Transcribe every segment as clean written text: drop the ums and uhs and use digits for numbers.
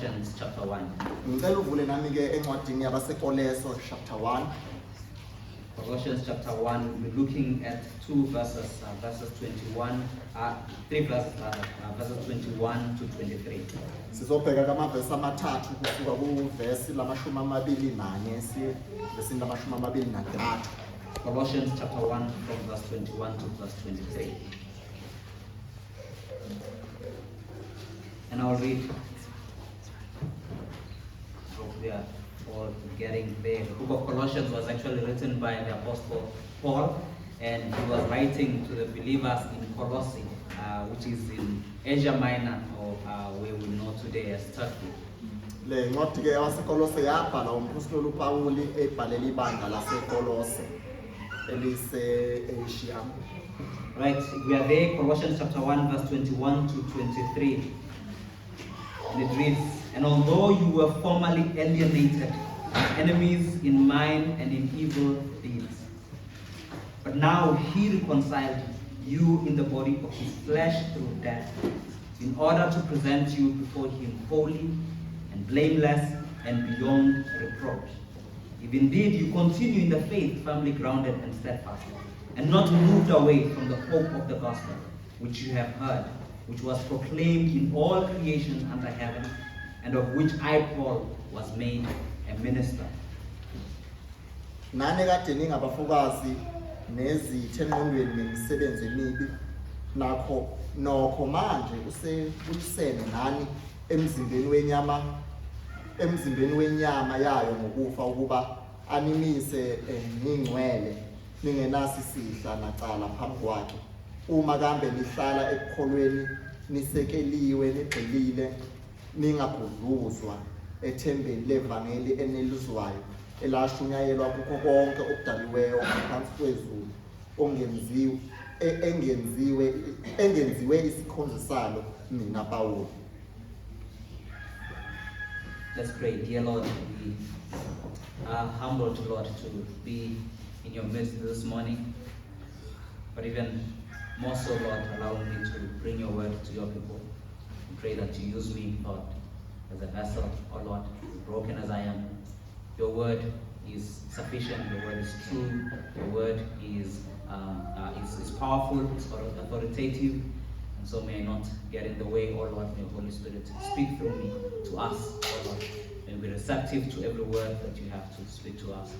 Colossians chapter 1. Ngicela uvule nami ke encwadini yabaseKoleso chapter 1. Colossians chapter 1, we're looking at two verses, verses 21, three verses rather, verses 21 to 23. Sizobheka kamavesi amathathu kusuka kuvesi lamashumi amabili nanye siye vesini lamashumi amabili nantathu. Colossians chapter 1 from verse 21 to verse 23. And I'll read. Hope we are all getting there. The book of Colossians was actually written by the Apostle Paul, and he was writing to the believers in Colossae, which is in Asia Minor, or where we know today as Turkey. Le ncwadi ke yabaseKolose yabhala umpostoli uPawuli ebhalela ibandla laseKolose elise-Asia. Right, we are there, Colossians chapter 1, verse 21 to 23. And it reads, "And although you were formerly alienated, enemies in mind and in evil deeds, but now he reconciled you in the body of his flesh through death, in order to present you before him holy and blameless and beyond reproach. If indeed you continue in the faith, firmly grounded and steadfast, and not moved away from the hope of the gospel, which you have heard, which was proclaimed in all creation under heaven, and of which I, Paul, was made a minister." Nane kade ningabafokazi nezithe engqondweni ngemisebenzi emibi nokho manje usebuyisene nani emzimbeni wenyama yayo ngokufa ukuba animise ngingcwele ningenasi sidla nacala phambi kwakhe. Uma kambe nihlala ekukholweni nisekeliwe nigxilile ningabhudluzwa ethembeni levangeli enelizwayo elashunyayelwa kukho konke okudaliweyo ngaphansi kwezulu engenziwe isikhonzo salo mina Pawuli. Let's pray. Dear Lord, we are humbled, Lord, to be in your midst this morning. But even more so, Lord, allow me to bring your word to your people. I pray that you use me, Lord, as a vessel, oh Lord, broken as I am. Your word is sufficient, your word is true, your word is powerful, it's authoritative, and so may I not get in the way, oh Lord, may Holy Spirit speak through me to us, oh Lord. May we be receptive to every word that you have to speak to us.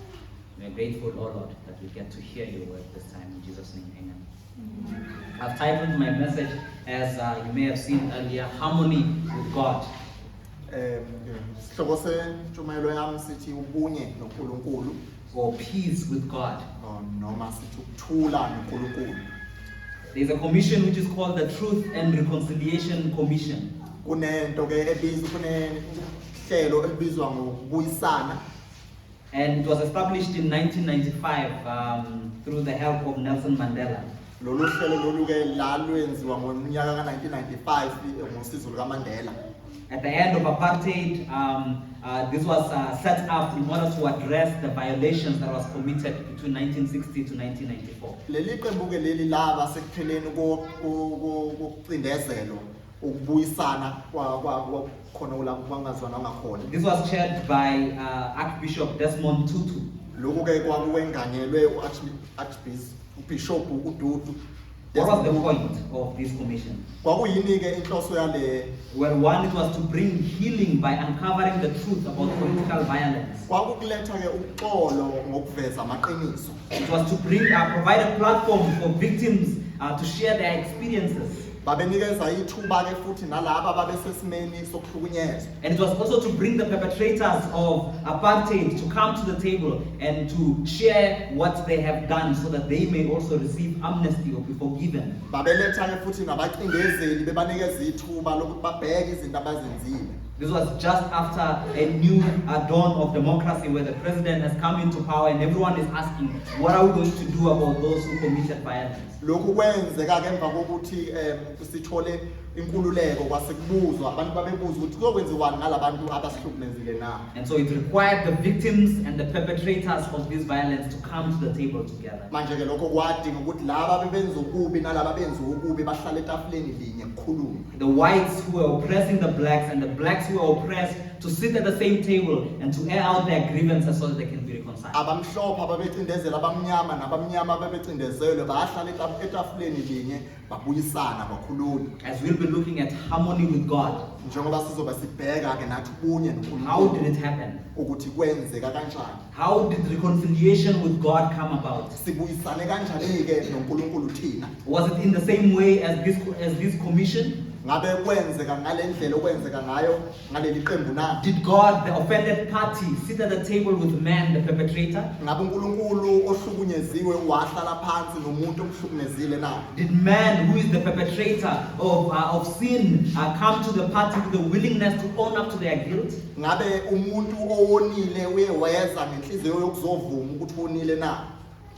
We are grateful, oh Lord, that we get to hear your word this time. In Jesus' name, amen. I've titled my message as you may have seen earlier, Harmony with God. Sihloko sentshumayelo yami sithi ubunye noNkulunkulu, Or peace with God. noma sithi ukuthula noNkulunkulu. There's a commission which is called the Truth and Reconciliation Commission. Kunento ke kunehlelo elibizwa ngokubuyisana. And it was established in 1995 through the help of Nelson Mandela. Lolu hlelo lolu ke lalwenziwa ngonyaka ka1995 ngosizo lukaMandela. At the end of apartheid, this was set up in order to address the violations that was committed between 1960 to 1994. Leli qembu ke leli laba sekupheleni kokucindezelo ukubuyisana khona ulapho bangazwana ngakhona. This was chaired by Archbishop Desmond Tutu. Lokho ke kwakuwenganyelwe uArchbishop uDudu. What was the point of this commission? Kwakuyini ke inhloso yale? Well, one, it was to bring healing by uncovering the truth about political violence. Kwakukuletha ke uxolo ngokuveza amaqiniso. It was to provide a platform for victims to share their experiences. Babenikeza ithuba ke futhi nalabo babesesimeni sokuhlukunyezwa. And it was also to bring the perpetrators of apartheid to come to the table and to share what they have done so that they may also receive amnesty or be forgiven. Babeletha ke futhi nabacindezeli bebanikeza ithuba lokuthi babheke izinto abazenzile. This was just after a new dawn of democracy where the president has come into power and everyone is asking, what are we going to do about those who committed violence? Lokhu kwenzeka ke emva kokuthi sithole inkululeko kwase kubuzwa abantu babebuza ukuthi kuzokwenziwani ngalabantu abasihlukumezile na. And so it required the victims and the perpetrators of this violence to come to the table together. Manje ke lokho kwadinga ukuthi laba bebenza ukubi nalaba benza ukubi bahlale etafuleni linye kukhulunywe. The whites who were oppressing the blacks and the blacks who were oppressed to sit at the same table and to air out their grievances so that they can be reconciled. Abamhlophe ababecindezela abamnyama nabamnyama ababecindezelwe bahlala etafuleni linye babuyisana bakhulunywa. As we'll be looking at harmony with God, Njengoba sizoba sibheka ke nathi ubunye how noNkulunkulu did it happen? ukuthi kwenzeka kanjani. How did reconciliation with God come about? Sibuyisane kanjani ke noNkulunkulu thina? Was it in the same way as this commission? Ngabe kwenzeka ngalendlela okwenzeka ngayo ngaleli qembu na? Did God, the offended party, sit at the table with man, the perpetrator? Ngabe uNkulunkulu ohlukunyeziwe wahlala phansi nomuntu omhlukumezile na? Did man, who is the perpetrator of sin, come to the party with the willingness to own up to their guilt? Ngabe umuntu owonile uye weza ngenhliziyo yokuzovuma ukuthi wonile na?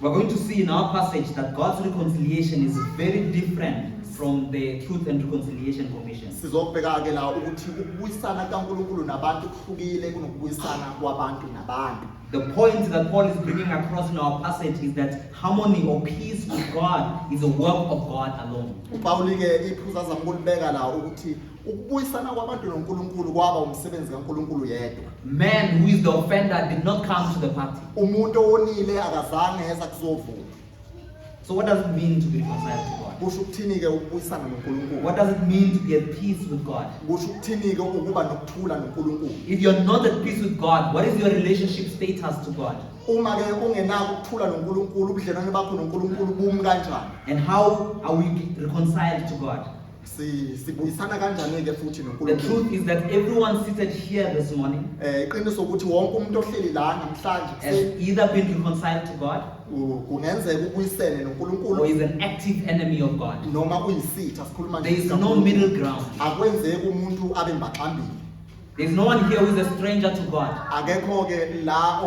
We're going to see in our passage that God's reconciliation is very different from the Truth and Reconciliation Commission. Sizobheka ke la ukuthi ukubuyisana kaNkulunkulu nabantu kuhlukile kunokubuyisana kwabantu nabantu. The point that Paul is bringing across in our passage is that harmony or peace with God is a work of God alone. uPauli ke iphuza zama ukulibeka la ukuthi ukubuyisana kwabantu noNkulunkulu kwaba umsebenzi kaNkulunkulu yedwa. Man who is the offender did not come to the party. Umuntu owonile akazange eza kuzovuma. So what does it mean to be reconciled to God? Kusho ukuthini ke ukubuyisana noNkulunkulu? What does it mean to be at peace with God? Kusho ukuthini ke ukuba nokuthula noNkulunkulu? If you're not at peace with God, what is your relationship status to God? Uma ke ungenako ukuthula noNkulunkulu ubudlelwane bakho noNkulunkulu bumi kanjani? And how are we reconciled to God? Sibuyisana kanjani ke futhi The noNkulunkulu? truth is that everyone seated here this morning Iqiniso ukuthi wonke umuntu ohleli la namhlanje has either been reconciled to God kungenzeka ubuyisene noNkulunkulu or is an active enemy of God. noma uyisitha sikhuluma There is no middle ground. akwenzeki umuntu abe mbaxambili. There is no one here who is a stranger to God. Akekho ke la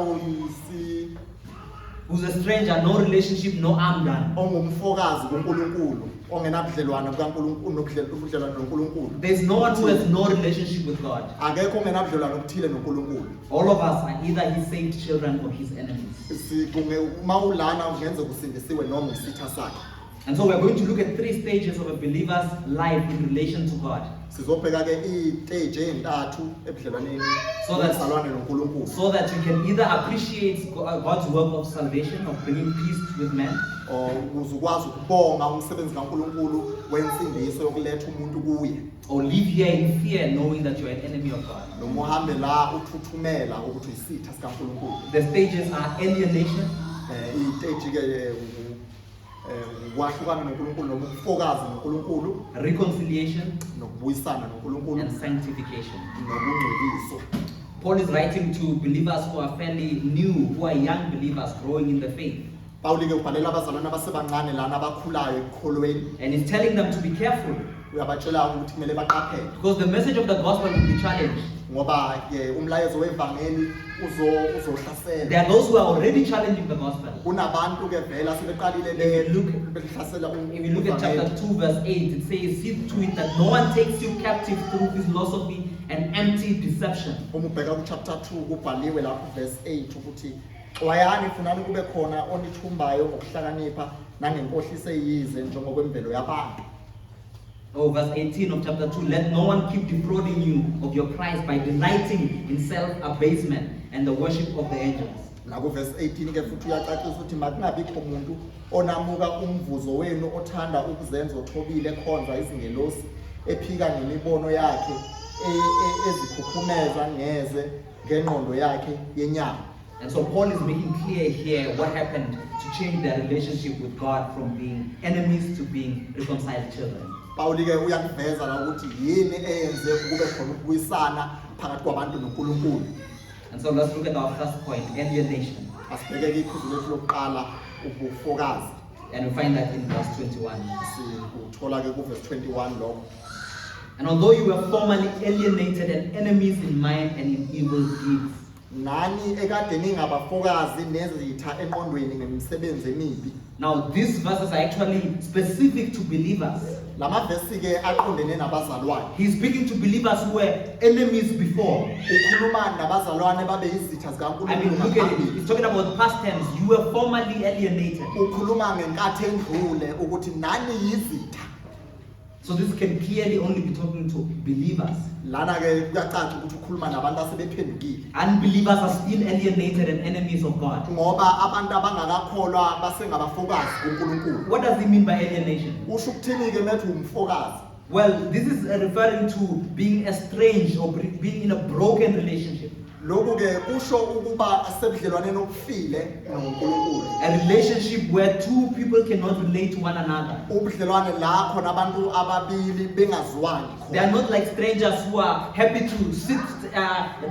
Who's a stranger, no relationship, no arm done. ongumfokazi kuNkulunkulu ongenabudlelwane bukaNkulunkulu nobudlelwane noNkulunkulu. There is no one who has no relationship with God. Akekho ongenabudlelwane obuthile noNkulunkulu. All of us are either his saved children or his enemies. Mawulana ungenzeka usindisiwe noma isitha sakhe. And so we're going to look at 3 stages of a believer's life in relation to God. Sizobheka ke istage ezintathu ebudlelwaneni So that- bezalwane noNkulunkulu. So that you can either appreciate God's work of salvation, of bringing peace with men, Ukuze ukwazi ukubonga umsebenzi kaNkulunkulu wensindiso yokuletha umuntu kuye. or live here in fear knowing that you are an enemy of God. Noma uhambe la uthuthumela ukuthi isitha sikaNkulunkulu. The stages are alienation, Istage ke ukwahlukana noNkulunkulu noma ukufokazi noNkulunkulu reconciliation, nokubuyisana noNkulunkulu and sanctification. nokungcweliswa. Paul is writing to believers who are fairly new, who are young believers growing in the faith. Pawuli ke ubhalela abazalwane abasebancane lana abakhulayo ekukholweni. And he's telling them to be careful Uyabatshela ukuthi kumele baqaphele because the message of the gospel will be challenged. ngoba ke umlayezo wevangeli uzohlasela. There are those who are already challenging the gospel. Kunabantu ke vela sebeqalile If you look- behlasela If you look at chapter 2 verse 8, it says, see to it that no one takes you captive through philosophy and empty deception. Uma ubheka ku chapter 2 kubhaliwe lapho verse 8 ukuthi wayani funani kube khona onithumbayo ngokuhlakanipha nangenkohliso eyize njengokwemvelo yabantu. Oh, verse 18 of chapter 2, let no one keep defrauding you of your prize by delighting in self-abasement and the worship of the angels. Naku verse 18 ke futhi uyacacisa ukuthi makungabikho umuntu onamuka umvuzo wenu othanda ukuzenza othobile khonza izingelosi ephika ngemibono yakhe ezikhukhumeza ngeze ngengqondo yakhe yenyama. And so Paul is making clear here what happened to change their relationship with God from being enemies to being reconciled children. Pawuli ke uyakuveza la ukuthi yini eyenze kube khona ukubuyisana phakathi kwabantu noNkulunkulu. And so let's look at our first point, alienation. Asibheke ke iqhuzu lethu lokuqala ubufokazi. And we find that in verse 21. Sikuthola ke ku verse 21 lokho. And although you were formerly alienated and enemies in mind and in evil deeds, Nani ekade ningabafokazi nezitha enqondweni ngemisebenzi emibi. now these verses are actually specific to believers. lama verse ke aqondene nabazalwane He's speaking to believers who were enemies before. ukhuluma nabazalwane babe izitha I mean, zikaNkulunkulu look at it. ngaphambili. He's talking about past tense. You were formerly alienated. Ukhuluma ngenkathi endlule ukuthi nani yizitha. So this can clearly only be talking to believers. Lana ke kuyacaca ukuthi ukhuluma nabantu asebephendukile. Unbelievers are still alienated and enemies of God. Ngoba abantu abangakakholwa basengabafokazi kuNkulunkulu. What does he mean by alienation? Usho ukuthini ke methi umfokazi? Well, this is referring to being estranged or being in a broken relationship. Lokhu ke kusho ukuba asebudlelwaneni obufile noNkulunkulu. A relationship where two people cannot relate to one another. Ubudlelwane la khona abantu ababili bengaziwani They are khona. not like strangers who are happy to sit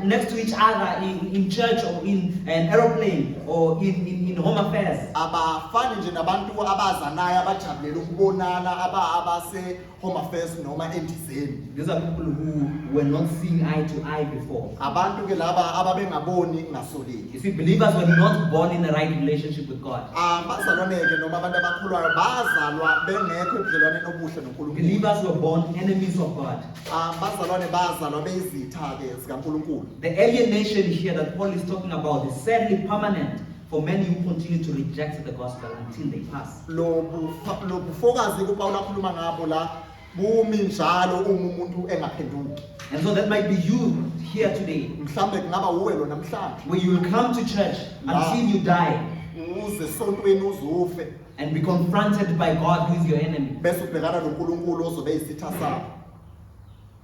next to each other in church or in an aeroplane or in home affairs. Abafani nje nabantu abazanayo abajabulela ukubonana abase home affairs noma endizeni. These are people who were not seeing eye to eye before. Abantu ke laba ababengaboni ngasoleki. You see, believers were not born in a right relationship with God. Abazalwane ke noma abantu abakholwayo bazalwa bengekho ebudlelwaneni obuhle noNkulunkulu. Believers were born enemies of God. Abazalwane bazalwa beyizitha ke zikaNkulunkulu. The alienation here that Paul is talking about is sadly permanent for many who continue to reject the gospel until they pass. Lo bufokazi kuPaul akhuluma ngabo la bumi njalo uma umuntu engaphenduki. And so that might be you here today, Mhlambe kungaba uwe lo namhlanje. where you will come to church until you die Uze sontweni uzufe and be confronted by God, who is your enemy. bese ubhekana noNkulunkulu ozobe isitha sakho.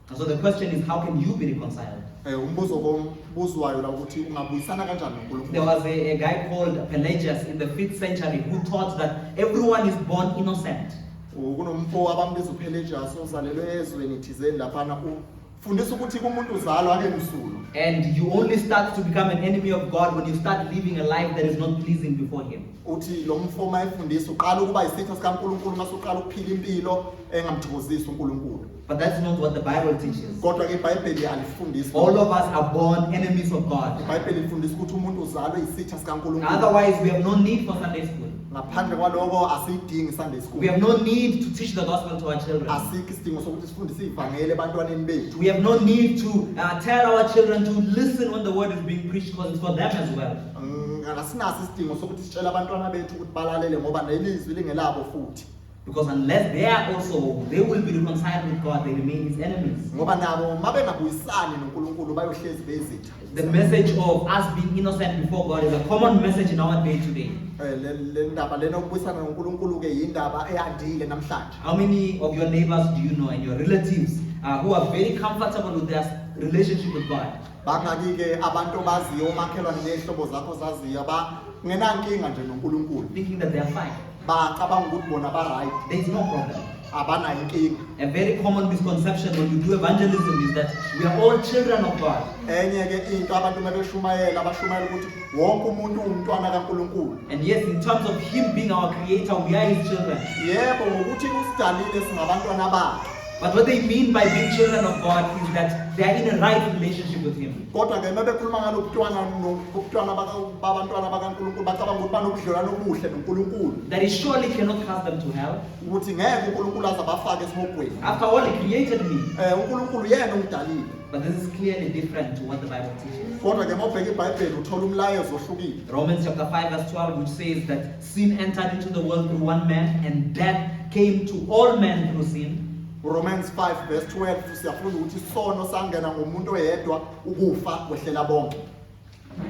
And so the question is, how can you be reconciled? Umbuzo bombuzwayo la ukuthi ungabuyisana kanjani There noNkulunkulu. was a guy called Pelagius in the 5th century who taught that everyone is born innocent. Kunomfo abambiza uPelagius ozalelwe ezweni thizeni laphana ufundisa ukuthi kumuntu uzalwa ake msulu. And you only start to become an enemy of God when you start living a life that is not pleasing before Him. Uthi lo mfoma efundisa uqala ukuba isitha sikaNkulunkulu mase uqala ukuphila impilo engamthokozisi uNkulunkulu. But that's not what the Bible teaches. Kodwa ke iBhayibheli alifundisi. All of us are born enemies of God. iBhayibheli ifundisa ukuthi umuntu uzalwe isitha sikaNkulunkulu. Otherwise, we have no need for Sunday school. Ngaphandle kwaloko asidingi Sunday We school. have no need to teach the gospel to our children. Asikho isidingo sokuthi sifundise ivangeli ebantwaneni bethu. We have no need to tell our children to listen when the word is being preached, because it's for them as well. Asinaso isidingo sokuthi sitshele abantwana bethu ukuthi balalele ngoba nelizwi lingelabo futhi. Because unless they are also, they will be reconciled with God, they remain His enemies. Ngoba nabo mabengabuyisani noNkulunkulu bayohlezi bezitha. The message of us being innocent before God is a common message in our day today. Le ndaba lena ukubuyisana noNkulunkulu ke yindaba eyandile namhlanje. How many of your neighbors do you know and your relatives who are very comfortable with their relationship with God? Bangaki ke abantu baziyo omakhelwane nezihlobo zakho zaziyo ngenankinga nje noNkulunkulu. Thinking that they are fine. Bacabanga ukuthi bona ba right. There is no problem. Abanayo inkinga. A very common misconception when you do evangelism is that we are all children of God. Enye ke into abantu mabeshumayela abashumayela ukuthi wonke umuntu umntwana kaNkulunkulu. And yes, in terms of Him being our creator, we are His children. Yebo ngokuthi usidalile singabantwana bakhe. But what they mean by being children of God is that they are in a right relationship with Him. Kodwa ke mabekhuluma ngalobuntwana nobutwana babantwana bakaNkulunkulu bacabanga ukuthi banobudlelwano obuhle noNkulunkulu. That He surely cannot cast them to hell. Ukuthi ngeke uNkulunkulu azabafake esihogweni. After all, He created me. uNkulunkulu yena ongidalile. But this is clearly different to what the Bible teaches. Kodwa ke mawubheka iBhayibheli uthola umlayezo ohlukile. Romans chapter 5 verse 12, which says that sin entered into the world through one man and death came to all men through sin. Romans 5 verse 12 siyafunda ukuthi isono sangena ngomuntu oyedwa ukufa kwehlela bonke.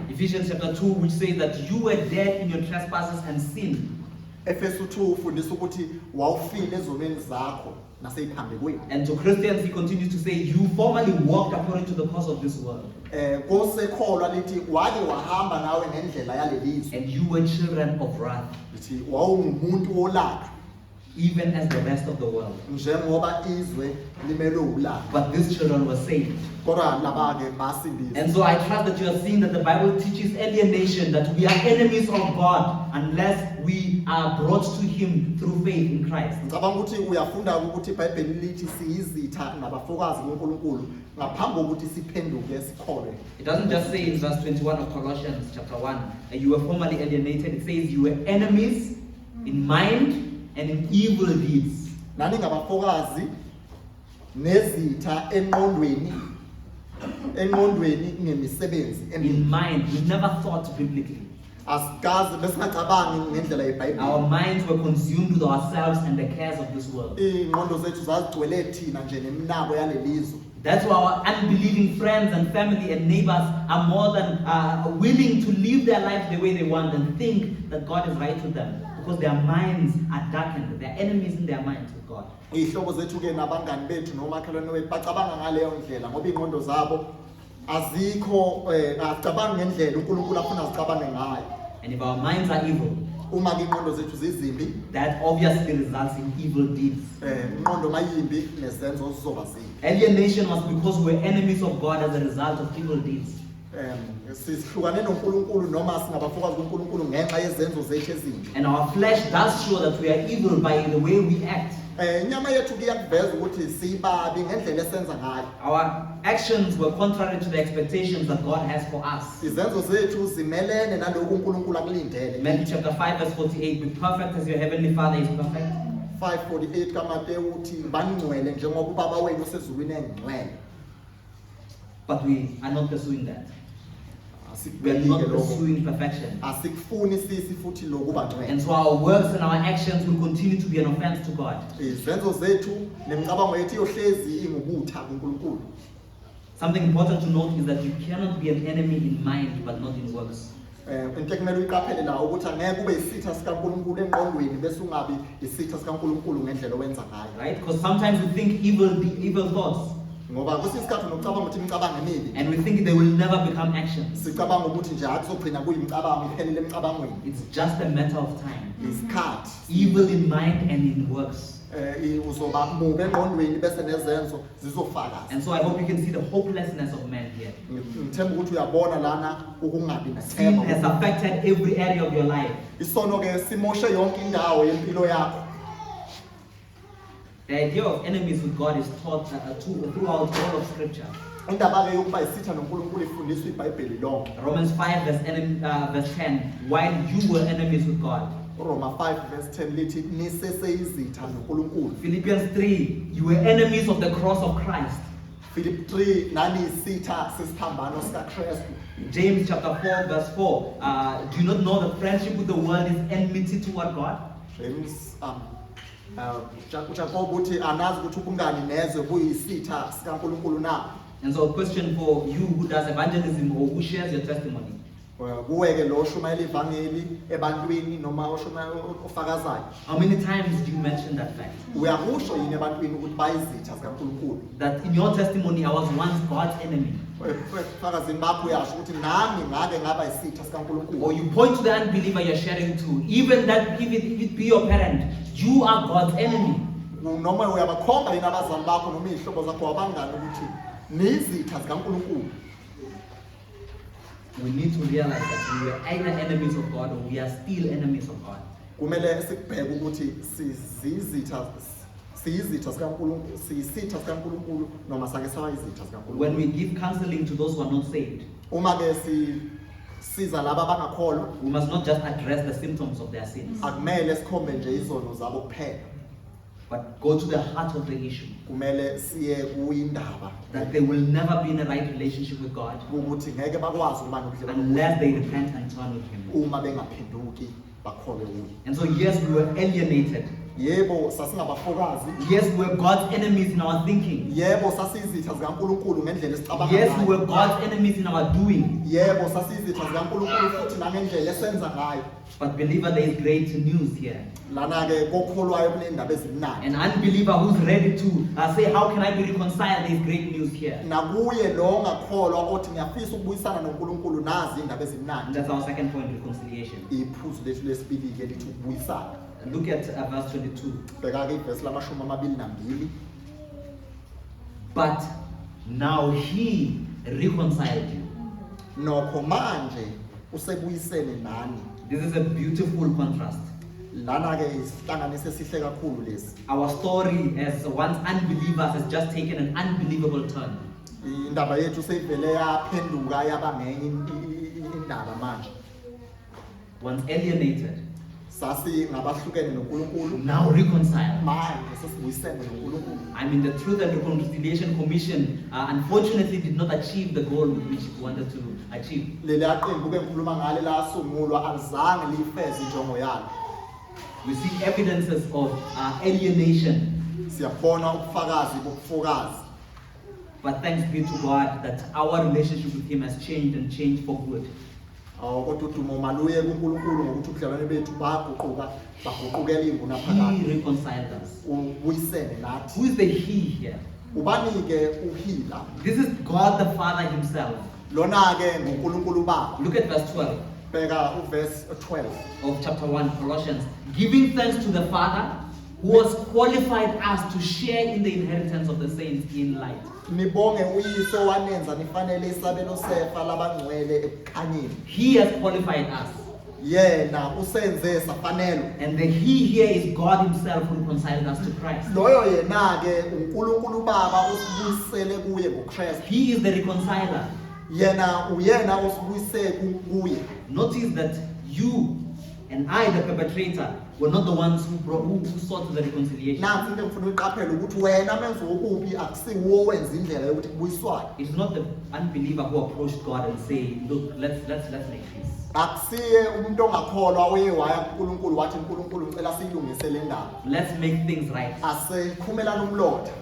Ephesians chapter 2, which says that you were dead in your trespasses and sin. Efesu 2 ufundisa ukuthi wawufile ezonweni zakho naseyiphambi kwenu. And to Christians, he continues to say, you formerly walked according to the course of this world. Kosekholwa lithi wake wahamba nawe ngendlela yalelizwe. And you were children of wrath, Lithi wawungumuntu olaka even as the rest of the world. njengoba izwe limelwe ulaka. But these children were saved. Kodwa laba ke basindiswa. And so I trust that you are seeing that the Bible teaches alienation, that we are enemies of God unless we are brought to Him through faith in Christ. Ngicabanga ukuthi uyafunda ukuthi iBhayibheli lithi siyizitha nabafokazi kuNkulunkulu ngaphambi kokuthi siphenduke sikholwe. It doesn't just say in verse 21 of Colossians chapter 1 that you were formerly alienated. It says you were enemies in mind and in evil deeds. nani ngabafokazi nezitha enqondweni ngemisebenzi In mind, we never thought biblically. asikazi besingacabangi ngendlela yeBhayibheli Our minds were consumed with ourselves and the cares of this world. ingqondo zethu zazigcwele thina nje neminako yalelizwe. That's why our unbelieving friends and family and neighbors are more than willing to live their lives the way they want and think that God is right with them, because their minds are darkened. They're enemies in their minds with God. Ihlobo zethu ke nabangani bethu nomakhelwane wethu bacabanga ngaleyo ndlela ngoba ingqondo zabo azikho azicabangi ngendlela uNkulunkulu afuna zicabange ngayo. And if our minds are evil, Uma ke ingqondo zethu zizimbi that obviously results in evil deeds. ingqondo mayimbi nezenzo zizoba zimbi. Alienation was because we were enemies of God as a result of evil deeds. Sihlukane noNkulunkulu noma singabafokazi kuNkulunkulu ngenxa yezenzo zethu ezimbi. And our flesh does show that we are evil by the way we act. Inyama yethu kuyakuveza ukuthi sibabi ngendlela esenza ngayo. Our actions were contrary to the expectations that God has for us. Izenzo zethu zimelene nalokho uNkulunkulu akulindele. Matthew chapter 5 verse 48, be perfect as your heavenly Father is perfect. 5:48 kaMateyu uthi baningcwele njengoba ubaba wenu osezulwini engcwele. But we are not pursuing that. We are Asikubelike not lokho. pursuing perfection. Asikufuni sisi futhi lokuba ngcwele. And so our works and our actions will continue to be an offense to God. Izenzo zethu nemicabango yethu iyohlezi ingubutha kuNkulunkulu. Something important to note is that you cannot be an enemy in mind but not in works. Into ekumele uyiqaphele la ukuthi angeke ube isitha sikaNkulunkulu engqondweni bese ungabi isitha sikaNkulunkulu ngendlela owenza ngayo. Right? Because sometimes we think evil thoughts Ngoba kwesinye isikhathi nokucabanga ukuthi imicabango emibi and we think they will never become actions. sicabanga ukuthi nje akuzogcina kuyimicabango iphelele emicabangweni. It's just a matter of time. Isikhathi Evil in mind and in works. uzoba mubi engqondweni bese nezenzo zizofakaza. And so I hope you can see the hopelessness of man here. Ngithemba ukuthi uyabona lana ukungabi Sin has nethemba. affected every area of your life. Isono ke simoshe yonke indawo yempilo yakho. The idea of enemies with God is taught throughout all of Scripture. Indaba ke yokuba isitha noNkulunkulu ifundiswa iBhayibheli lonke. Romans 5 verse 10, while you were enemies with God. uRoma 5:10 lithi niseseyizitha noNkulunkulu. Philippians 3, you were enemies of the cross of Christ. Philip 3 nani isitha sesiphambano sikaKristu. James chapter 4 verse 4, do you not know that friendship with the world is enmity toward God? James uJakob uthi anazi ukuthi ubungani nezwe kuyisitha sikaNkulunkulu na. And so a question for you who does evangelism or who shares your testimony. Kuweke lo shumayela ivangeli ebantwini noma oshumayela ofakazayo. How many times do you mention that fact? Uyakusho yini ebantwini ukuthi bayizitha zikaNkulunkulu? That in your testimony I was once God's enemy. Fakazini bakho uyasho ukuthi nami ngake ngaba isitha sikaNkulunkulu. Or you point to the unbeliever you're sharing to, even that if it be your parent, you are God's enemy. Noma uyabakhomba yini abazali bakho noma izihlobo zakho wabangani ukuthi nizitha zikaNkulunkulu. We need to realize that we are either enemies of God or we are still enemies of God. Kumele sikubheke ukuthi siyizitha zikaNkulunkulu, siyisitha sikaNkulunkulu noma sake sayizitha zikaNkulunkulu. When we give counseling to those who are not saved, Uma ke siza laba abangakholwa, we must not just address the symptoms of their sins, akumele sikhombe nje izono zabo kuphela. but go to the heart of the issue. Kumele siye kuyindaba That they will never be in a right relationship with God ukuthi ngeke bakwazi ukuba nobudlelwano unless they repent and turn with Him. uma bengaphenduki bakholwe kuye. And so yes, we were alienated. Yebo sasingabafokazi. Yes, we were God's enemies in our thinking. Yebo sasiyizitha zikaNkulunkulu ngendlela esicabanga Yes, we ngayo. were God's enemies in our doing. Yebo sasiyizitha zikaNkulunkulu futhi nangendlela esenza ngayo. But believer, there is great news here. Lana ke kokholwayo kunendaba ezimnandi. An unbeliever who's ready to say, how can I be reconciled? There is great news here. Nakuye lo ongakholwa othi ngiyafisa ukubuyisana noNkulunkulu nazi indaba And ezimnandi. that's our second point, reconciliation. Iphuzu lethu lesibili ke lithi ukubuyisana. Look at verse 22. Bheka ke ivesi lamashumi 22. But now He reconciled you. Nokho manje usebuyisene nani. This is a beautiful contrast. Lana ke isihlanganiso esihle kakhulu lesi. Our story as once unbelievers has just taken an unbelievable turn. Indaba yethu seyivele yaphenduka yaba ngenye indaba manje. Once alienated, sasingabahlukene noNkulunkulu now reconciled. manje sesibuyisene noNkulunkulu. I mean, the Truth and Reconciliation Commission unfortunately did not achieve the goal which it wanted to achieve. Leliya qembu ke ngikhuluma ngale lasungulwa alizange lifeze injongo yalo. We see evidences of alienation, Siyabona ubufakazi bokufokazi. but thanks be to God that our relationship with Him has changed and changed for good. Kodwa udumo maluye kuNkulunkulu ngokuthi ubudlelwane bethu baguqukela inguna phakade. He reconciled us. Ubuyisene nathi. Who is the He here? Ubani ke uhila? This is God the Father Himself. Lona ke nguNkulunkulu Baba. Look at verse 12 Bheka uverse 12. of chapter 1, Colossians. Giving thanks to the Father who has qualified us to share in the inheritance of the saints in light. Nibonge uYise wanenza nifanele isabelo sefa labangcwele ekukhanyeni. He has qualified us. Yena usenze safanelo. And the He here is God Himself who reconciled us to Christ. Loyo yena ke uNkulunkulu Baba usibuyisele kuye ngoKristu. He is the reconciler. Yena uyena osibuyise kuye. Notice that you and I, the perpetrator, were not the ones who sought the reconciliation. Nansi into ngifuna uyiqaphele ukuthi wena menzo okubi akusiwo wenza indlela yokuthi kubuyiswane. It's not the unbeliever who approached God and say, look, let's make peace. Akusiye umuntu ongakholwa oye waya kuNkulunkulu wathi uNkulunkulu ngicela siyilungise le ndaba. Let's make things right. Asekhumelana umlotha.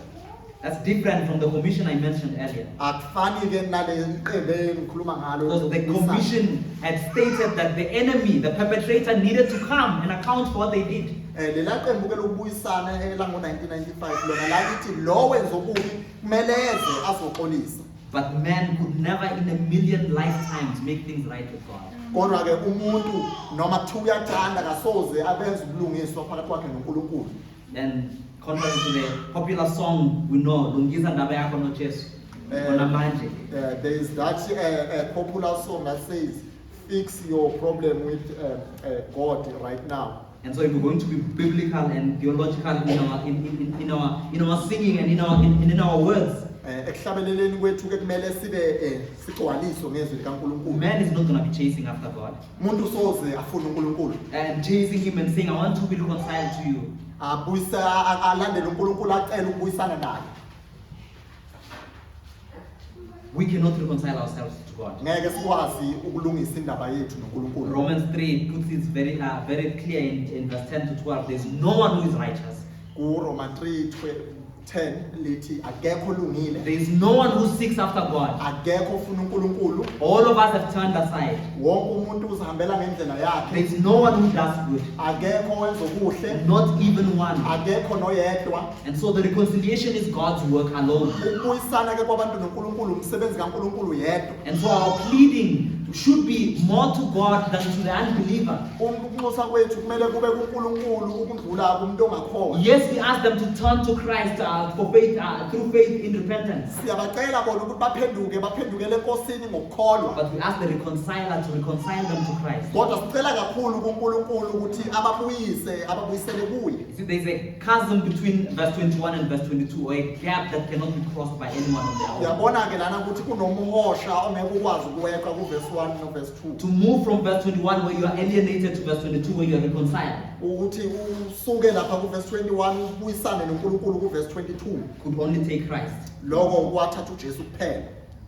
That's different from the commission I mentioned earlier. Akufani ke nale qembe ngikhuluma ngalo. Because the commission had stated that the enemy, the perpetrator, needed to come and account for what they did. Lela qembu ke lokubuyisana elango1995 lona lalithi lo wenza okubi kumele eze azoxolisa. But man could never in a million lifetimes make things right with God. Kodwa ke umuntu noma kuthiwa uyathanda kasoze abenze ubulungiswa phakathi kwakhe noNkulunkulu. And contrary to the popular song we know, Lungiza ndaba yakho no Jesu. Kona manje. There is that popular song that says, fix your problem with God right now. And so if we're going to be biblical and theological in our singing and in our words, Ekuhlabeleleni kwethu ke kumele sibe sigcwaliso ngezwi likaNkulunkulu. man is not going to be chasing after God Umuntu soze afuna uNkulunkulu. and chasing Him and saying, I want to be reconciled to you. Abuyisa alandele uNkulunkulu acela ukubuyisana naye. We cannot reconcile ourselves to God. Ngeke sikwazi ukulungisa indaba yethu noNkulunkulu. Romans 3 puts it very clear in verse 10 to 12. There's no one who is righteous. Roma 3:10 lithi akekho olungile. There is no one who seeks after God. Akekho ofuna uNkulunkulu. All of us have turned aside. Wonke umuntu uzihambela ngendlela yakhe. There is no one who does good. Akekho owenza okuhle. Not even one. Akekho noyedwa. And so the reconciliation is God's work alone. Ukubuyisana ke kwabantu noNkulunkulu umsebenzi kaNkulunkulu yedwa. And so our pleading should be more to God than to the unbeliever. Ukunxusa kwethu kumele kube kuNkulunkulu ukudlula kumuntu ongakholwa. Yes, we ask them to turn to Christ for faith, through faith in repentance. Siyabacela bona ukuthi baphendukele enkosini ngokukholwa. But we ask the reconciler to reconcile them to Christ. Kodwa sicela kakhulu kuNkulunkulu ukuthi ababuyisele kuye. You see, there's a chasm between verse 21 and verse 22, or a gap that cannot be crossed by anyone on their own. Uyabona ke lana ukuthi kunomhosha ongeke ukwazi ukuweqa kuverse 1 no verse 2. To move from verse 21 where you are alienated to verse 22 where you are reconciled Ukuthi usuke lapha kuverse 21 ubuyisane noNkulunkulu kuverse 22. could only take Christ. Lokho kwathatha uJesu kuphela.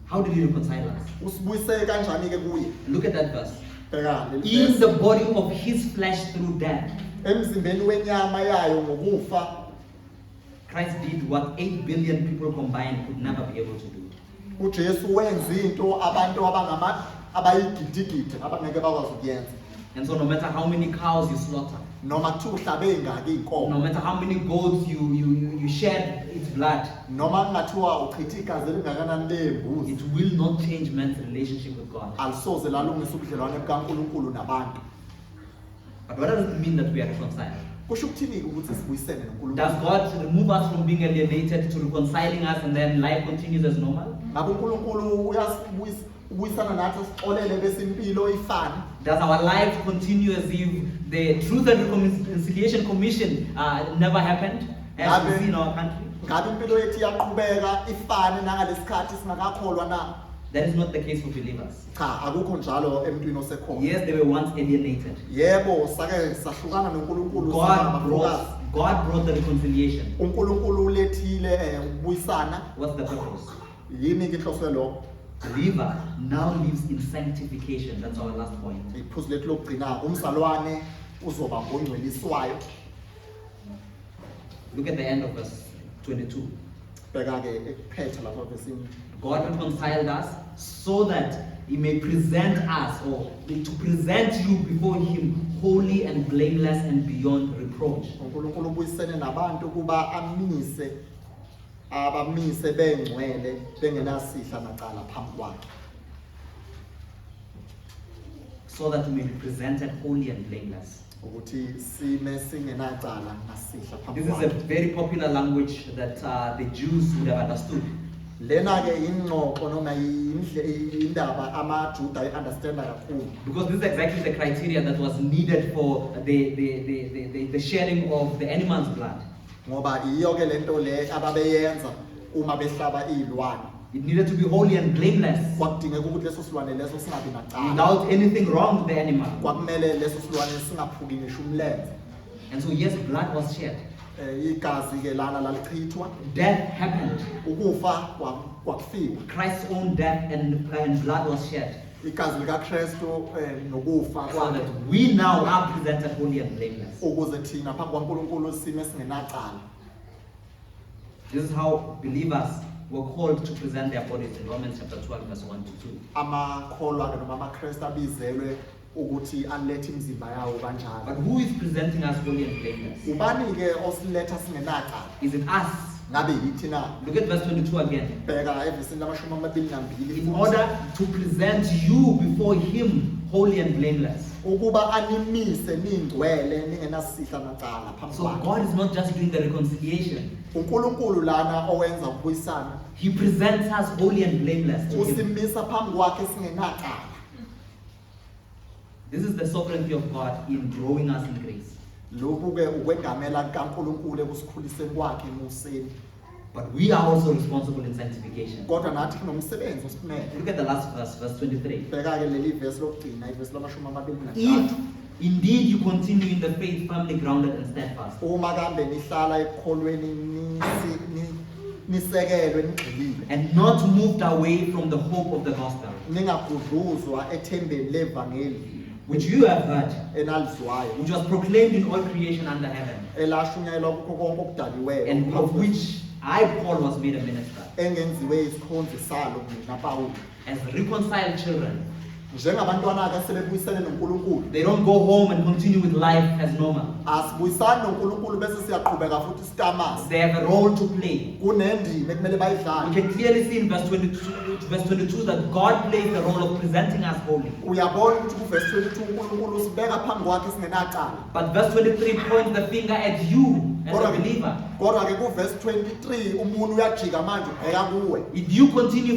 How did He reconcile us? Usibuyise kanjani ke kuye? Look at that verse. Bheka leli In verse. the body of His flesh through death, Emzimbeni wenyama yayo ngokufa Christ did what 8 billion people combined could never be able to do. uJesu wenza into abantu abayigidigidi abangeke bakwazi ukuyenza. And so no matter how many cows you slaughter, Noma kuthiwa uhlabe ingaki no inkomo, matter how many goats you shed its blood, noma kungathiwa uchitha igazi elingakanani lembuzi, it will not change man's relationship with God. alisoze lalungisa ubudlelwane bukaNkulunkulu nabantu. But what does it mean that we are reconciled? Kusho ukuthini ukuthi sibuyisene noNkulunkulu? Does God remove us from being alienated to reconciling us and then life continues as normal? Ngabe uNkulunkulu uyasibuyisana nathi sixolele bese impilo ifane? Does our life continue as if the Truth and Reconciliation Commission never happened as we see in our country? Ngabe impilo yethu iyaqhubeka ifane nangalesikhathi singakakholwa na? That is not the case for believers. Cha, akukho njalo emntwini osekhona. Yes, they were once alienated. Yebo, sake sahlukana noNkulunkulu singabafukazi. God brought the reconciliation. uNkulunkulu ulethile ukubuyisana. What's the purpose? Yini ke inhloso lo? Believer now lives in sanctification. That's our last point. Iphuzu lethu lokugcina umzalwane uzoba ngongcweliswayo. Look at the end of verse 22. Bheka ke ekuphetha lapha verse. God reconciled us so that he may present us, or to present you before him holy and blameless and beyond reproach. uNkulunkulu ubuyisene nabantu kuba abamise bengcwele bengenasihla nacala phambi kwakhe. So that we may be presented holy and blameless. Ukuthi sime singenacala nasihla phambi This is a kwakhe. very popular language that the Jews would have understood. Lena ke ingxoxo noma indaba amaJuda understanda kakhulu. Because this is exactly the criteria that was needed for the shedding of the animal's blood. Ngoba iyo ke lento le ababeyenza uma behlaba izilwane. It needed to be holy and blameless, Kwakudingeka ukuthi leso silwane leso singabi nacala. without anything wrong with the animal. Kwakumele leso silwane singaphuki ngisho umlenze. And so yes, blood was shed. Igazi ke lana lalichithwa. Death happened. Ukufa kwakufika. Christ's own death and blood was shed. Igazi likaKristu nokufa So kwakhe. that we now are presented holy and blameless. Ukuze thina phambi kwaNkulunkulu sime singenacala. This is how believers were called to present their bodies in Romans chapter 12 verse 1 to 2. Amakholwa ke noma amaKristu abizelwe ukuthi alethe imizimba yawo kanjalo. But who is presenting us holy and blameless? Ubani ke osiletha singenacala? Is it us? Ngabe yithi na? Look at verse 22 again. Bheka evesini lamashumi In order to present you before him holy and blameless. ukuba animise ningcwele ningenasihla nacala phambi So kwakhe. God is not just doing the reconciliation. uNkulunkulu lana owenza ukubuyisana He presents us holy and blameless to him. usimisa phambi kwakhe singenacala. This is the sovereignty of God in growing us in grace. Lokhu ke ukwengamela kaNkulunkulu ekusikhuliseni kwakhe emuseni. But we are also responsible in sanctification. Kodwa nathi kunomsebenzi osimele. Look at the last verse, verse 23. Bheka ke leli verse lokugcina ivesi lamashumi If 23. indeed you continue in the faith firmly grounded and steadfast, Uma kambe nihlala ekukholweni nisekelwe nigxilile. and not moved away from the hope of the gospel, Ningagudluzwa ethembeni levangeli which you have heard, enalizwayo. which was proclaimed in all creation under heaven, Elashunyayelwa kukho konke okudaliweyo. and of which I, Paul, was made a minister, engenziwe isikhonzi salo mina Pawulo. as reconciled children. Njengabantwana ke sebebuyisene noNkulunkulu. They don't go home and continue with life as normal. Asibuyisani noNkulunkulu bese siyaqhubeka futhi sitamasa. They have a role to play. Kunendima ekumele We bayidlale. can clearly see in verse 22 that God plays the role of presenting us holy. Uyabona ukuthi kuverse 22 uNkulunkulu usibeka phambi kwakhe singenacala. But verse 23 points the finger at you as a believer. Kodwa ke kuverse 23 umuntu uyajika manje ubheka kuwe. If you continue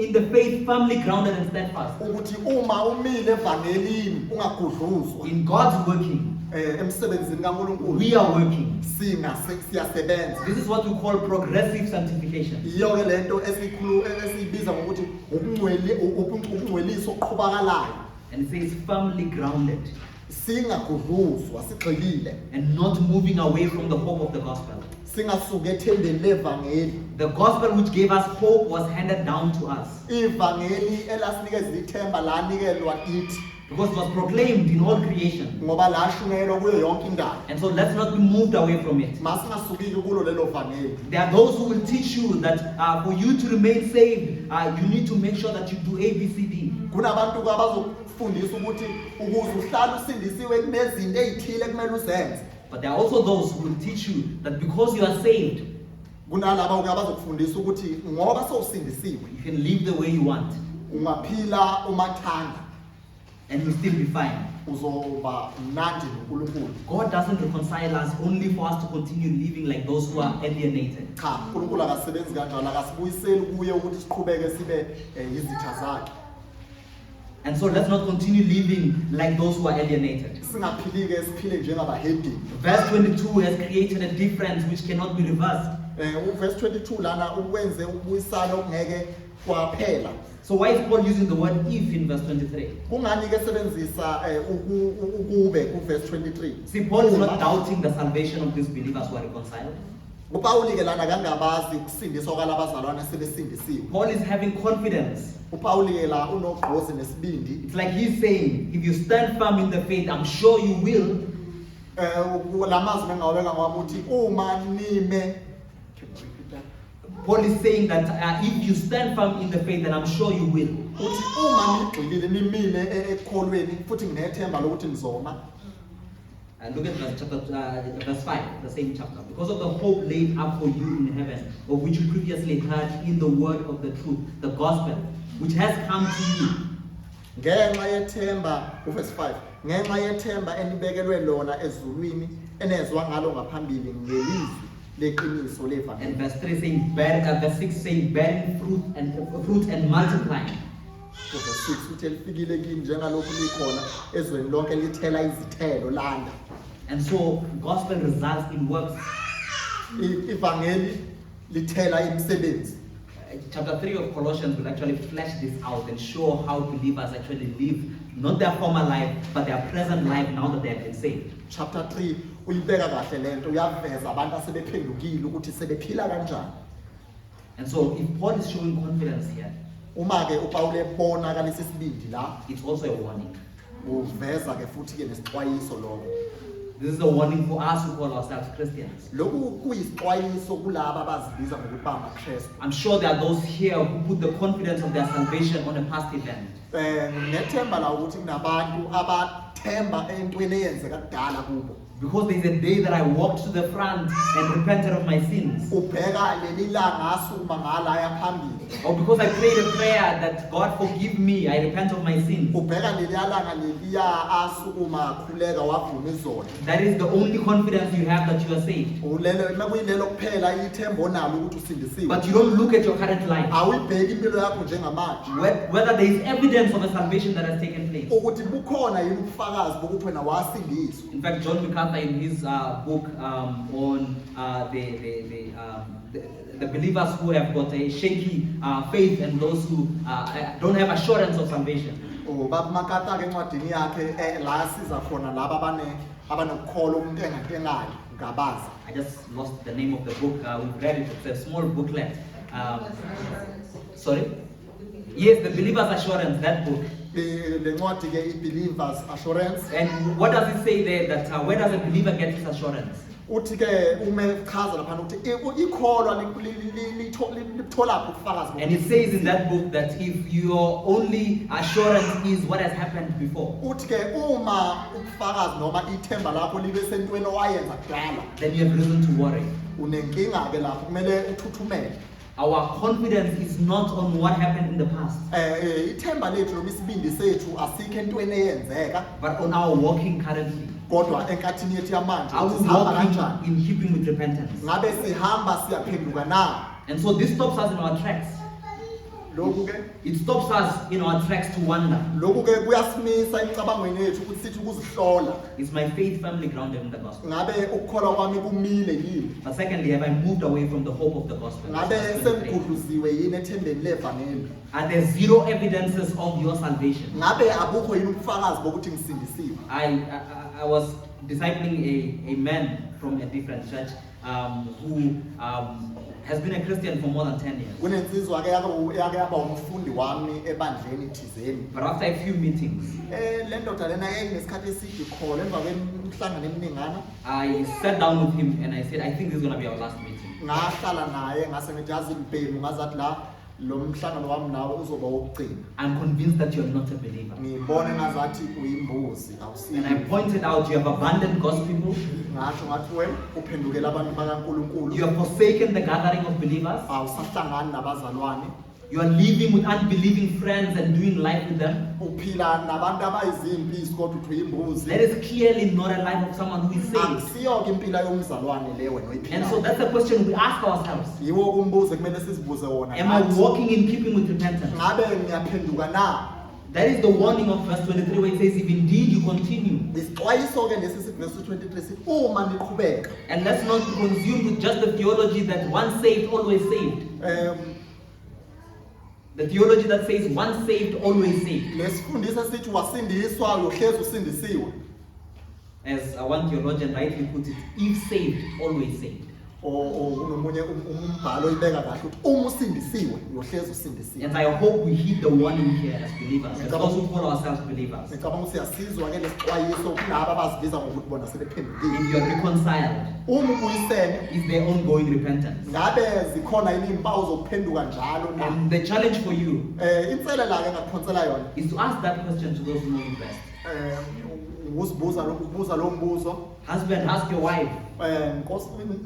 in the faith firmly grounded and steadfast, Ukuthi uma umile evangelini ungagudluzwa. in God's working, Emsebenzini kaNkulunkulu we are working. siyasebenza. This is what we call progressive sanctification. Iyo ke lento esiyibiza ngokuthi ukungcwelisa okuqhubakalayo. And it says firmly grounded Singagudluzwa sigxilile. and not moving away from the hope of the gospel. Singasuke ethembeni levangeli. The gospel which gave us hope was handed down to us Ivangeli elasinikeza ithemba lanikelwa kithi because it was proclaimed in all creation. ngoba lashunyayelwa kuyo yonke indawo. And so let's not be moved away from it. Masingasuki kulo lelo vangeli. There are those who will teach you that for you to remain saved, you need to make sure that you do A, B, C, D. Kunabantu abazokufundisa ukuthi ukuze uhlale usindisiwe kunezinto ezithile kumele uzenze. But there are also those who will teach you that because you are saved, Kunalabo ke abazokufundisa ukuthi ngoba sowusindisiwe you can live the way you want ungaphila umathanda and you'll still be fine. uzoba mnandi noNkulunkulu. God doesn't reconcile us only for us to continue living like those who are alienated. Cha, uNkulunkulu akasebenzi kanjalo, akasibuyiseli kuye ukuthi siqhubeke sibe izitha zakhe. And so let's not continue living like those who are alienated. Singaphili ke siphile njengabahedeni. Verse 22 has created a difference which cannot be reversed. Uverse 22 lana ukwenze ukubuyisana okungeke kwaphela. So why is Paul using the word if in verse 23? Kungani ke sebenzisa ukube ku verse 23? See, Paul is not doubting the salvation of these believers who are reconciled. uPawuli ke lana kangabazi ukusindiswa kwalabazalwane sebesindisiwe. Paul is having confidence. uPawuli ke la unogqozi nesibindi. It's like he's saying, if you stand firm in the faith, I'm sure you will. Lamazwi engawabeka ngokuthi uma nime. Paul is saying that if you stand firm in the faith, then I'm sure you will. Uthi uma nigxilile nimile ekholweni futhi nginethemba lokuthi nizoma. And look at verse 5, the same chapter. Because of the hope laid up for you in heaven, of which you previously heard in the word of the truth, the gospel, which has come to you. Ngenxa yethemba, verse 5. Ngenxa yethemba enibekelwe lona ezulwini enezwa ngalo ngaphambili ngelizwi leqiniso levangeli. And verse 3 saying, verse 6 saying, bearing fruit and multiplying. Verse 6 uthi elifikile kini njengalokhu likhona ezweni lonke lithela izithelo landa. And so gospel results in works. Ivangeli lithela imisebenzi. Chapter 3 of Colossians will actually flesh this out and show how believers actually live, not their former life, but their present life now that they have been saved. Chapter 3 uyibeka kahle lento uyaveza abantu asebephendukile ukuthi sebephila kanjani. And so if Paul is showing confidence here, uma ke uPawuleebonakalisa isibindi la, it's also a warning. uveza ke futhi ke nesixwayiso lokho. This is a warning for us who call ourselves Christians. Lokhu kuyisixwayiso kulabo abazibiza ngokuthi amaKristu. I'm sure there are those here who put the confidence of their salvation on a past event. Ngethemba la ukuthi kunabantu abathemba entweni eyenzeka kudala kubo. Because there is a day that I walked to the front and repented of my sins. Ubheka leli langa asukuma ngala yaphambili. Or because I prayed a prayer that God forgive me, I repent of my sins. Ubheka leli langa leliya asukuma khuleka wavuma izolo. That is the only confidence you have that you are saved. Ulele makuyilelo kuphela ithemba onalo ukuthi usindisiwe. But you don't look at your current life. Awuyibheki impilo yakho njengamanje. Whether there is evidence of a salvation that has taken place. Ukuthi bukhona yini ubufakazi bokuthi wena wasindiswa. In fact, John MacArthur in his book on the believers who have got a shaky faith and those who don't have assurance of salvation. Baba MacArthur ke encwadini yakhe la siza khona laba abanokukholo umuntu engakengali ngabaza. I just lost the name of the book. We've read it. It's a small booklet. Sorry? Yes, the Believer's Assurance, that book. Le ncwadi ke i-Believer's Assurance. And what does it say there? That where does a believer get his assurance? Uthi ke ume chaza lapha ukuthi ikholwa lithola ubufakazi. And it says in that book that if your only assurance is what has happened before, uthi ke uma ubufakazi noma ithemba lakho libe sentweni owayenza kudala, then you have reason to worry. Unenkinga ke lapho kumele uthuthumele. Our confidence is not on what happened in the past, Ithemba lethu noma isibindi sethu asikho entweni eyenzeka, but on our walking currently. kodwa enkathini yethu yamanje Are we sihamba kanjani? walking in keeping with repentance? Ngabe sihamba siyaphenduka na? And so this stops us in our tracks. Lokhu ke It stops us in our tracks to wonder, lokhu ke kuyasimisa emicabangweni yethu ukuthi sithi ukuzihlola. is my faith firmly grounded in the gospel? Ngabe ukukholwa kwami kumile yini? But secondly, have I moved away from the hope of the gospel? Ngabe sengigudluziwe yini ethembeni levangeli? Are there zero evidences of your salvation? Ngabe abukho yini ubufakazi bokuthi ngisindisiwe? I was discipling a man from a different church who has been a Christian for more than 10 years. Kunensizwa ke yake yaba umfundi wami ebandleni thizeni. But after a few meetings, Le ndoda lena eyinesikhathi eside khona emva kwemihlangano eminingana. I sat down with him and I said, I think this is going to be our last meeting. Ngahlala naye ngase ngithi yazi impela ngazathi la lo mhlangano wami nawe uzoba wokugcina. I'm convinced that you're not a believer. Ngibone ngazathi uyimbuzi And I awusiyo. pointed out you have abandoned God's people. Ngasho ngathi wena uphendukela abantu bakaNkulunkulu. You have forsaken the gathering of believers. Awusahlangani nabazalwane. You are living with unbelieving friends and doing life with them. Uphila nabantu abayizimpisi kodwa uthi uyimbuzi. That is clearly not a life of someone who is saved. Akusiyo ke impilo yomzalwane le wena And so oyiphilayo. that's the question we ask ourselves. Yiwo umbuzo kumele sizibuze wona. Am I walking in keeping with repentance? Ngabe ngiyaphenduka na? That is the warning of verse 23 where it says, if indeed you continue. Isixwayiso ke lesi verse 23 sithi uma niqhubeka. And let's not be consumed with just the theology that once saved, always saved. The theology that says once saved, always saved. lesifundisa sithi wasindiswa uyohlezi usindisiwe. As one theologian rightly put it, if saved, always saved. Unomunye umbhalo ibeka kahle ukuthi uma usindisiwe uyohlezi usindisiwe. And I hope we heed the warning here as believers, as those who call ourselves believers. Ngicabanga ukuthi siyasizwa ke lesixwayiso kulabo abazibiza ngokuthi bona sebephendukile. If you are reconciled, Uma ubuyisene is there ongoing repentance? ngabe zikhona yini impawu zokuphenduka njalo na? And the challenge for you Inselela ke ngakuphonsela yona. is to ask that question to those who know you best. Ukuzibuza lo mbuzo. Husband, ask your wife,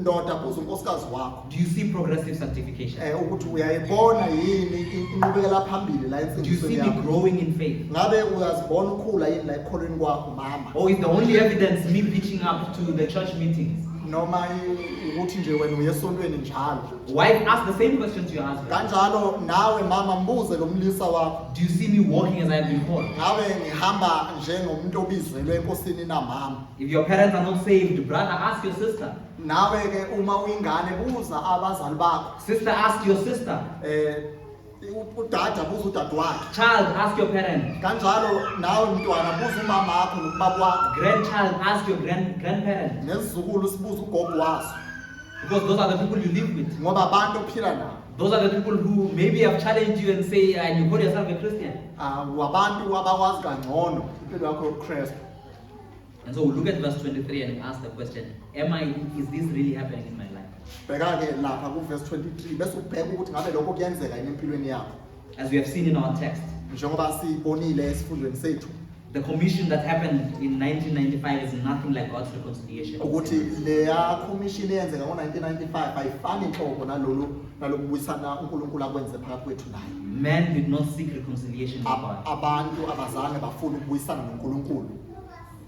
Ndoda buza unkosikazi wakho. do you see progressive sanctification? Ukuthi uyayibona yini inqubekela phambili la Do you see ensindisweni me yakho? growing in faith? Ngabe uyazibona ukhula yini la ekholweni kwakho mama? Or is the only evidence me pitching up to the church meetings? Noma ukuthi nje wena uye esontweni njalo. Wife, ask the same question to your husband. Kanjalo nawe mama mbuze lo mlisa wakho. Do you see me walking as I have been called? Ngabe ngihamba njengomuntu obizelwe enkosini na mama? If your parents are not saved, brother, ask your sister. Nawe ke uma uyingane buza abazali bakho. Sister, ask your sister. Udada buza udade wakhe. Child, ask your parent. Kanjalo nawe mntwana buza umama wakho nobaba wakho. Grandchild, ask your grandparent. Nezizukulu sibuza ugogo wazo. Because those are the people you live with. Ngoba abantu ophila nabo. Those are the people who maybe have challenged you and say, and you call yourself a Christian. Wabantu abakwazi kangcono impilo yakho yobuKristu. And so we look at verse 23 and we ask the question, is this really happening in my life? Bheka ke lapha ku verse 23 bese ubheka ukuthi ngabe lokho kuyenzeka yini empilweni yakho. As we have seen in our text, Njengoba sibonile esifundweni sethu the commission that happened in 1995 is nothing like God's reconciliation. ukuthi leya commission eyenzeka ngo1995 ayifani inhlobo nalokubuyisana uNkulunkulu akwenze phakathi kwethu naye. Man did not seek reconciliation with God. Abantu abazange bafuna ukubuyisana noNkulunkulu.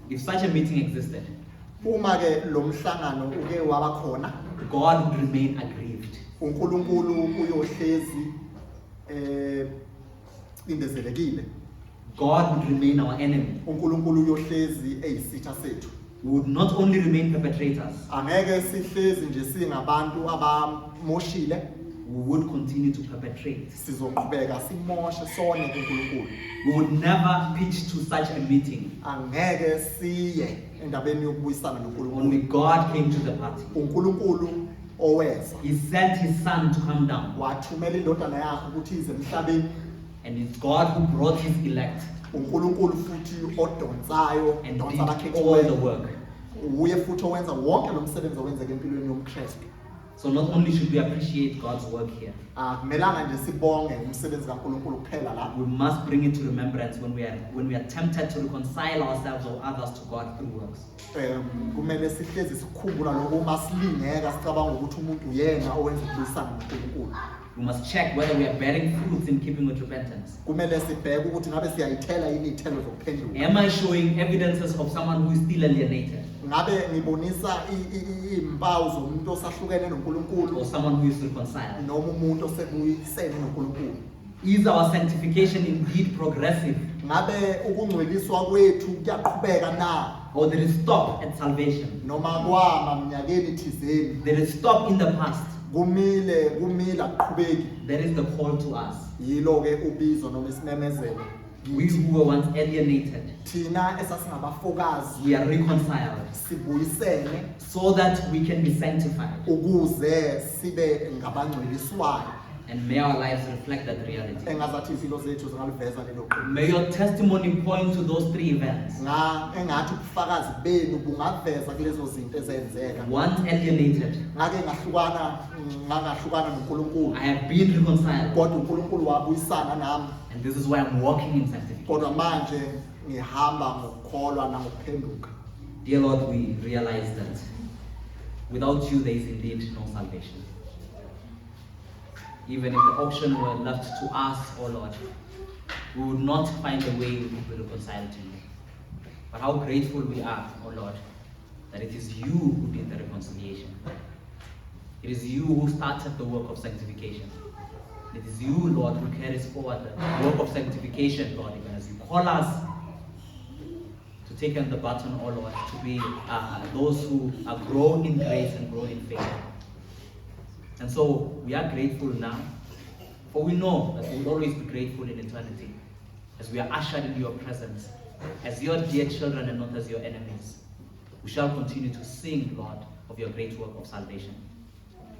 If such a meeting existed, Uma ke lo mhlangano uke waba khona, God would remain aggrieved. uNkulunkulu uyohlezi indezelekile. God would remain our enemy. uNkulunkulu uyohlezi eyisitha sethu. We would not only remain perpetrators, Angeke sihlezi nje singabantu abamoshile, we would continue to perpetrate. sizoqhubeka simoshe sone kuNkulunkulu. We would never pitch to such a meeting. Angeke siye endabeni yokubuyisana noNkulunkulu. Only God came to the party. uNkulunkulu oweza He sent his son to come down. wathumela indodana yakhe ukuthi ize emhlabeni. And it's God who brought his elect uNkulunkulu futhi odonsayo and donsa did all the abakhethiweyo. work. Uye futhi owenza wonke lo msebenzi owenzeka empilweni yomKristu. So not only should we appreciate God's work here, Akumelanga nje sibonge umsebenzi kaNkulunkulu kuphela la. we must bring it to remembrance when we are tempted to reconcile ourselves or others to God through works. Kumele sihlezi sikhumbula lokho uma silingeka sicabanga ukuthi umuntu uyena owenza ukubuyisana noNkulunkulu. We must check whether we are bearing fruits in keeping with repentance. Kumele sibheke ukuthi ngabe siyayithela yini izithelo zokuphenduka. Am I showing evidences of someone who is still alienated Ngabe ngibonisa izimpawu zomuntu osahlukene noNkulunkulu or someone who is reconciled? noma umuntu osebuyisene noNkulunkulu. Is our sanctification indeed progressive, Ngabe ukungcweliswa kwethu kuyaqhubeka na or there is stop at salvation? noma kwama mnyakeni thizeni There is stop in the past. kumila kuqhubeki. There is the call to us. Yilo ke ubizo noma isimemezelo. We who were once alienated, Thina esasingabafokazi we are reconciled sibuyisene so that we can be sanctified. ukuze sibe ngabangcweliswayo. And may our lives reflect that reality. Engazathi izilo zethu zingaliveza lelo qiniso. May your testimony point to those three events. Engathi ubufakazi benu bungaveza kulezo zinto ezenzeka. Once alienated, Ngake ngahlukana noNkulunkulu. I have been reconciled. Kodwa uNkulunkulu wabuyisana nami. And this is why I'm walking in sanctification. Kodwa manje ngihamba ngokukholwa nangokuphenduka. Dear Lord, we realize that without you there is indeed no salvation. Even if the option were left to us, oh Lord, we would not find a way we could be reconciled to you. But how grateful we are, oh Lord, that it is you who did the reconciliation. It is you who started the work of sanctification. It is you, Lord, who carries forward the work of sanctification, Lord, even as you call us to take on the baton, oh Lord, to be those who are grown in grace and grown in faith. And so we are grateful now For we know that we will always be grateful in eternity as we are ushered into your presence, as your dear children and not as your enemies. We shall continue to sing, Lord, of your great work of salvation.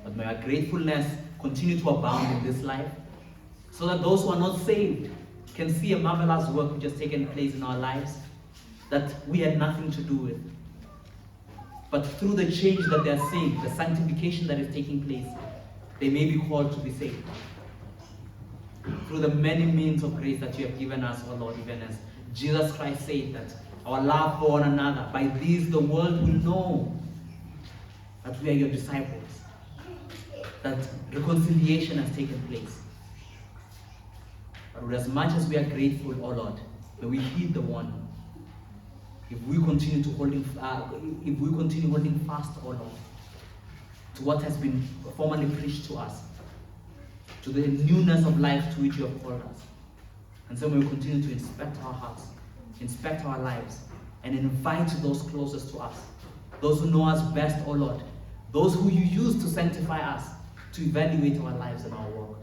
But may our gratefulness continue to abound in this life, so that those who are not saved can see a marvelous work which has taken place in our lives that we had nothing to do with. But through the change that they are seeing, the sanctification that is taking place, they may be called to be saved. Through the many means of grace that you have given us, O Lord, even as Jesus Christ said that our love for one another, by these the world will know that we are your disciples, that reconciliation has taken place. But as much as we are grateful, O Lord, may we heed the warning. If we continue holding fast, O Lord, to what has been formerly preached to us, to the newness of life to which you have called us. And so we will continue to inspect our hearts, inspect our lives, and invite those closest to us, those who know us best, O Lord, those who you use to sanctify us, to evaluate our lives and our work.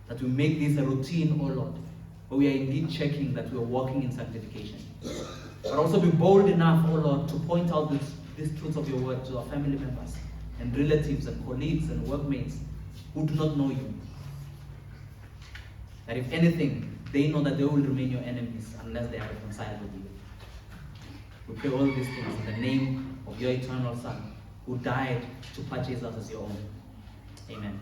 That we make this a routine, O Lord, where we are indeed checking that we are walking in sanctification. But also be bold enough, O Lord, to point out these truths of your word to our family members and relatives and colleagues and workmates who do not know you. That if anything, they know that they will remain your enemies unless they are reconciled with you. We pray all these things in the name of your eternal Son, who died to purchase us as your own. Amen.